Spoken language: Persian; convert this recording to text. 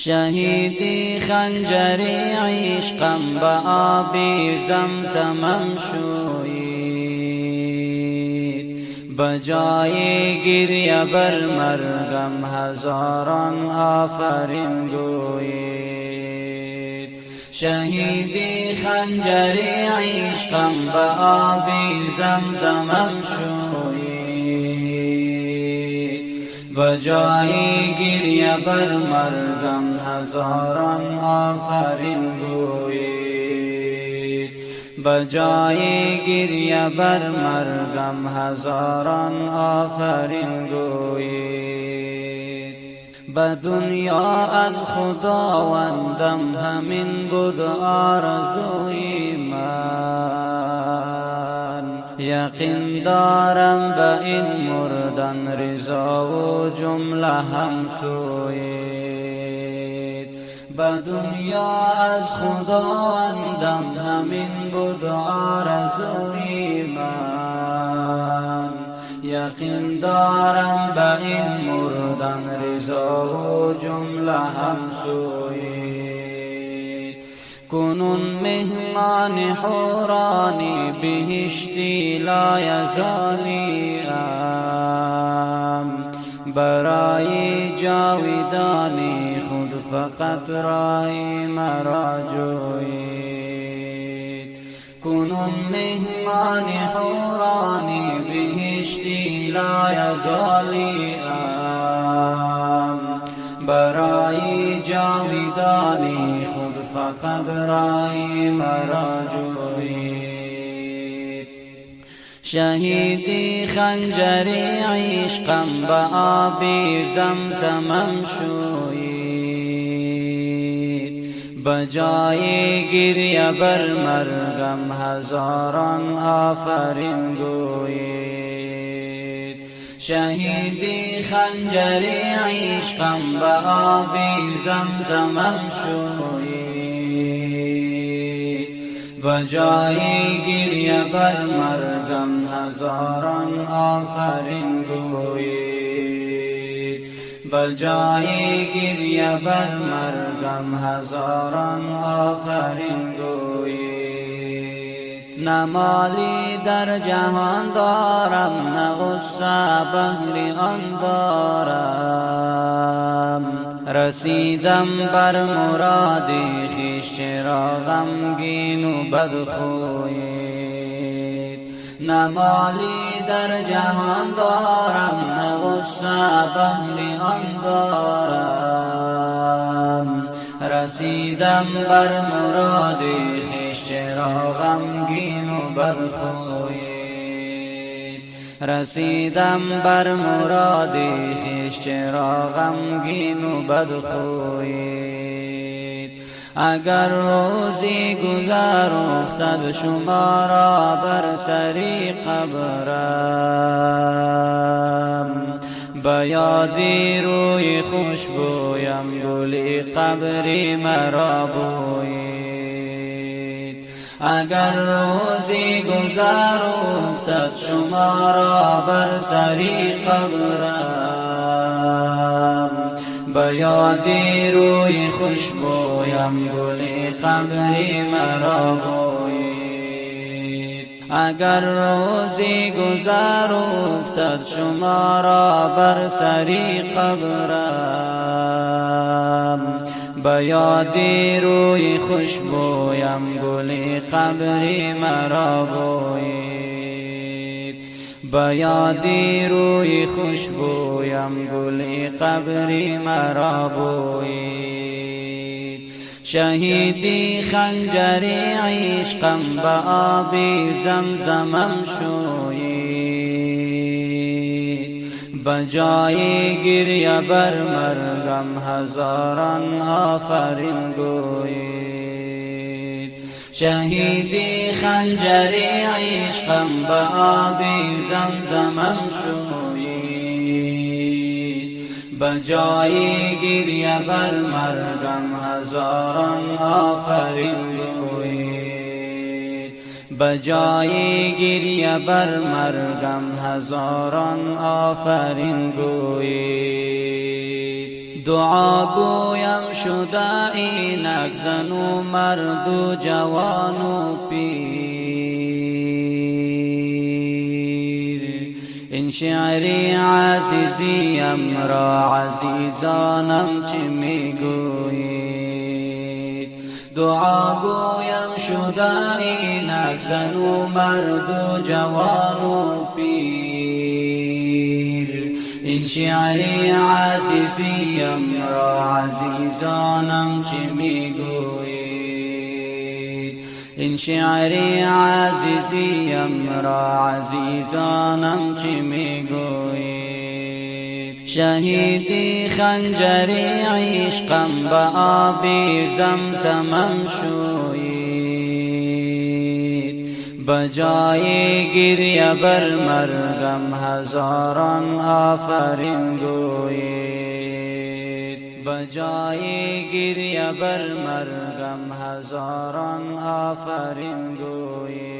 شهیدی خنجری عشقم به آبی زمزمم شوید، بجای گریه بر مرگم هزاران آفرین گویید. شهیدی خنجری عشقم به آبی زمزمم شوید، بجای گریه بر مرگم هزاران آفرین گویید. بجای گریه بر مرگم هزاران آفرین گویید. به دنیا از خداوندم همین بود آرزوی من، یقین دارم به این مردن رضا و جمله همسویید. به دنیا از خداوندم همین بود آرزوی من، یقین دارم به این مردن رضا و جمله همسویید. کنون مهمان حورانی بهشتی لایزالیم، برای جاودانی خود فقط رای مرا جویید. کنون مهمان حورانی بهشتی لایزالیم، برای جاودانی خود فقط رای مرا جویید. شهیدی خنجری عشقم به آبی زمزمم شوید، بجای گریه بر مرگم هزاران آفرین گویید. شهیدی خنجری عشقم به آبی زمزمم شوید، بجای گریه بر مرگم هزاران آفرین گویید. بجای گریه بر مرگم هزاران آفرین گویید. نه مالی در جهان دارم، نه غصه بهر آن دارم، رسیدم بر مرادی خویش، چرا غمگین و بدخویید. نه مالی در جهان دارم، نه غصه بهر آن دارم، رسیدم بر مرادی خویش، چرا غمگین و بدخویید. رسیدم بر مرادی خویش، چرا غمگین و بدخویید. اگر روزی گذر افتد شما را بر سری قبرم، به یادی روی خوشبویم گلی قبری مرا بویید. اگر روزی گذر افتد شما را بر سری قبرم، به یادی روی خوشبویم گلی قبری مرا بویید. اگر روزی گذر افتد شما را بر سری قبرم، به یادی روی خوشبویم گلی قبری مرا بویید. به یادی روی خوشبویم گلی قبری مرا بویید. شهیدی خنجری عشقم به آبی زمزمم شوید، بجای گریه بر مرگم هزاران آفرین گویید. شهیدی خنجری عشقم به آبی زمزمم شوید، بجای گریه بر مرگم هزاران آفرین گویید. بجای گریه بر مرگم هزاران آفرین گویید. دعا گویم شده اینک زن و مرد و جوان و پیر. این شعری عزیزیم را عزیزانم چه میگویید؟ دعا گویم شده اینک زن و مرد و جوان و پیر. این شعری عزیزیم را عزیزانم چه میگویید؟ این شعری عزیزیم را عزیزانم چه میگویید؟ شهیدی خنجری عشقم به آب زمزمم شویید. بجای گریه بر مرگم هزاران آفرین گویید. بجای گریه بر مرگم هزاران آفرین گویید.